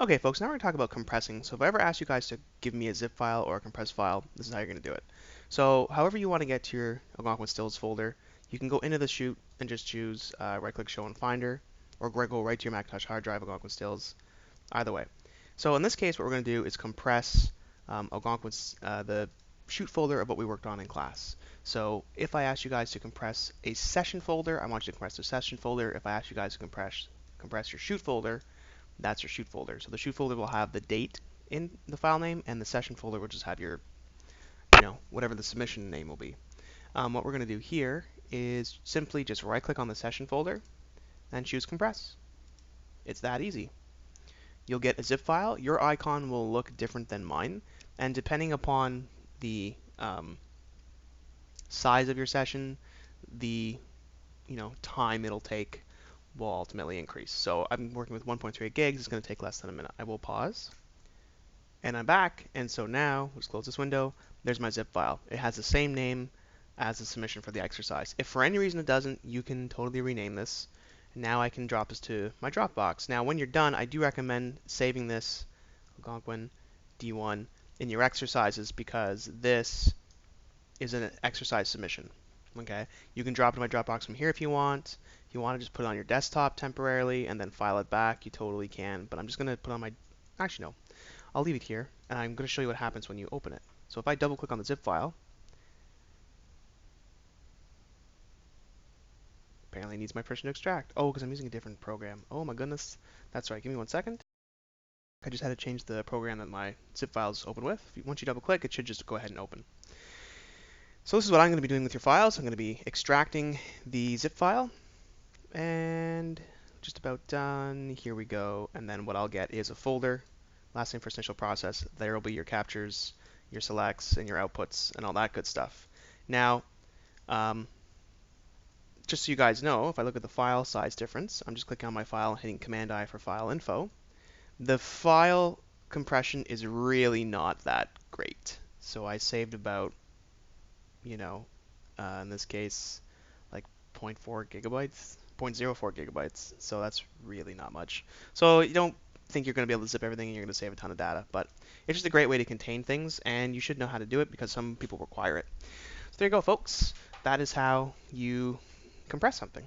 Okay, folks, now we're going to talk about compressing. So if I ever ask you guys to give me a zip file or a compressed file, this is how you're going to do it. So however you want to get to your Algonquin Stills folder, you can go into the chute and just choose right-click Show in Finder, or go right to your Macintosh hard drive, Algonquin Stills, either way. So in this case, what we're going to do is compress Algonquin's, the chute folder of what we worked on in class. So if I ask you guys to compress a session folder, I want you to compress the session folder. If I ask you guys to compress your chute folder, that's your chute folder. So the chute folder will have the date in the file name, and the session folder will just have your, whatever the submission name will be. What we're going to do here is simply just right-click on the session folder and choose compress. It's that easy. You'll get a zip file. Your icon will look different than mine, and depending upon the size of your session, the time it'll take will ultimately increase. So I'm working with 1.38 gigs. It's going to take less than a minute. I will pause. And I'm back, and so now, let's close this window, there's my zip file. It has the same name as the submission for the exercise. If for any reason it doesn't, you can totally rename this. Now I can drop this to my Dropbox. Now when you're done, I do recommend saving this Algonquin D1 in your exercises because this is an exercise submission. Okay, you can drop it to my Dropbox from here if you want. If you want to just put it on your desktop temporarily and then file it back, you totally can. But I'm just going to put it on my, actually no, I'll leave it here, and I'm going to show you what happens when you open it. So if I double click on the zip file, apparently it needs my permission to extract. Oh, because I'm using a different program. Oh my goodness. That's right. Give me 1 second. I just had to change the program that my zip files open with. Once you double click, it should just go ahead and open. So this is what I'm going to be doing with your files. I'm going to be extracting the zip file, and just about done. Here we go. And then what I'll get is a folder. Last name, first initial process. There will be your captures, your selects, and your outputs, and all that good stuff. Now, just so you guys know, if I look at the file size difference, I'm just clicking on my file and hitting Command-I for file info. The file compression is really not that great. So I saved about, in this case, like 0.4 gigabytes, 0.04 gigabytes. So that's really not much. So you don't think you're going to be able to zip everything and you're going to save a ton of data, but it's just a great way to contain things, and you should know how to do it because some people require it. So there you go, folks. That is how you compress something.